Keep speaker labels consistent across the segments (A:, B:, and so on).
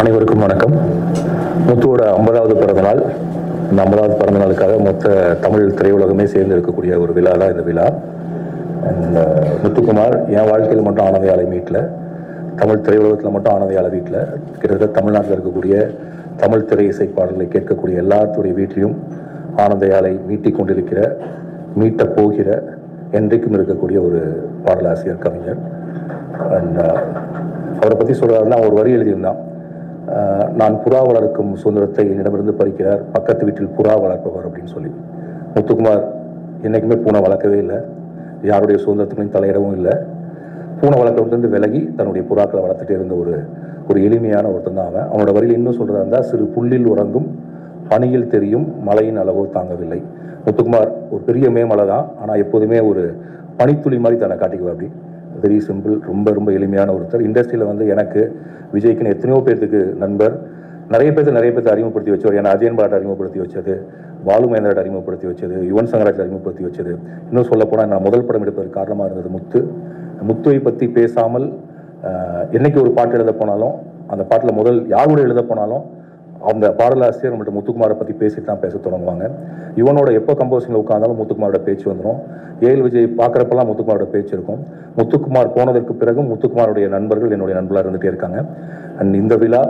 A: அனைவருக்கும் வணக்கம். முத்துவோட 50வது பிறந்தநாள். இந்த 50வது பிறந்தநாளுக்காக மொத்த தமிழ் திரையுலகமே சேர்ந்து இருக்கக்கூடிய ஒரு விழா தான் இந்த விழா. முத்துக்குமார் என் வாழ்க்கையில் மட்டும் ஆனதையாலை மீட்டில், தமிழ் திரையுலகத்தில் மட்டும் ஆனதையாலை வீட்டில், கிட்டத்தட்ட தமிழ்நாட்டில் இருக்கக்கூடிய தமிழ் திரை இசை பாடல்களை கேட்கக்கூடிய எல்லாத்துடைய வீட்லையும் ஆனதையாலை மீட்டிக் கொண்டிருக்கிற, மீட்டப் போகிற, என்றைக்கும் இருக்கக்கூடிய ஒரு பாடலாசிரியர், கவிஞர். அவரை பற்றி சொல்கிறாருன்னா ஒரு வரி எழுதியிருந்தான். நான் புறா வளர்க்கும் சுதந்திரத்தை என்னிடமிருந்து பறிக்கிறார் பக்கத்து வீட்டில் புறா வளர்ப்பவர் அப்படின்னு சொல்லி. முத்துக்குமார் என்றைக்குமே பூனை வளர்க்கவே இல்லை, யாருடைய சுதந்திரத்துக்கும் தலையிடவும் இல்லை. பூனை வளர்க்கறதுலேருந்து விலகி தன்னுடைய புறாக்களை வளர்த்துட்டே இருந்த ஒரு எளிமையான ஒருத்தன் தான் அவன். அவனோட வரியில் இன்னும் சொல்கிறதா இருந்தால், சிறு புல்லில் உறங்கும் பனியில் தெரியும் மழையின் அளவோ தாங்கவில்லை. முத்துக்குமார் ஒரு பெரிய மேமலை தான், ஆனால் எப்போதுமே ஒரு பனித்துளி மாதிரி தன்னை காட்டிக்குவா. அப்படி வெரி சிம்பிள், ரொம்ப ரொம்ப எளிமையான ஒருத்தர். இண்டஸ்ட்ரியில் எனக்கு விஜய்க்குன்னு எத்தனையோ பேர்த்துக்கு நண்பர், நிறைய பேர்த்தை அறிமுகப்படுத்தி வச்சவர். ஏன்னா அஜயன் பாராட்டை அறிமுகப்படுத்தி வச்சது, பாலு மகேந்திராட்ட அறிமுகப்படுத்தி வச்சது, யுவன் சங்கராஜ் அறிமுகப்படுத்தி வச்சது. இன்னும் சொல்ல போனால் நான் முதல் படம் எடுப்பதற்கு காரணமாக இருந்தது முத்துவை பற்றி பேசாமல் என்னைக்கு ஒரு பாட்டு எழுத போனாலும், அந்த பாட்டில் முதல் யார் கூட எழுத போனாலும் அந்த பாடலாசிரியர் நம்மள்ட்ட முத்துக்குமாரை பற்றி பேசிட்டு தான் பேச தொடங்குவாங்க. யுவனோட எப்போ கம்போசிங்கில் உட்காந்தாலும் முத்துக்குமாரோட பேச்சு வந்துடும். ஏஎல் விஜய் பார்க்குறப்பெல்லாம் முத்துக்குமாரோட பேச்சு இருக்கும். முத்துக்குமார் போனதற்கு பிறகும் முத்துக்குமாருடைய நண்பர்கள் என்னுடைய நண்பர்களாக இருந்துகிட்டே இருக்காங்க. அண்ட் இந்த விழா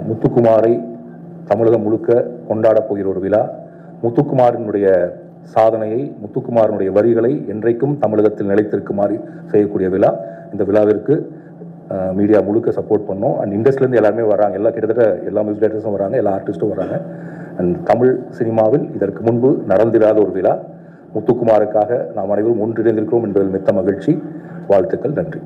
A: முத்துக்குமாரை தமிழகம் முழுக்க கொண்டாடப் போகிற ஒரு விழா. முத்துக்குமாரினுடைய சாதனையை, முத்துக்குமாரனுடைய வரிகளை என்றைக்கும் தமிழகத்தில் நிலைத்திருக்குமாறு செய்யக்கூடிய விழா. இந்த விழாவிற்கு மீடியா முழுக்க சப்போர்ட் பண்ணோம். அண்ட் இண்டஸ்ட்ரியிலேருந்து எல்லாருமே வராங்க, கிட்டத்தட்ட எல்லா மியூசிக் டைரக்டர்ஸும் வராங்க, எல்லா ஆர்டிஸ்ட்டும் வராங்க. அண்ட் தமிழ் சினிமாவில் இதற்கு முன்பு நடந்திராத ஒரு விழா. முத்துக்குமாருக்காக நாம் அனைவரும் ஒன்றிணைந்திருக்கிறோம் என்பதில் மிக்க மகிழ்ச்சி. வாழ்த்துக்கள். நன்றி.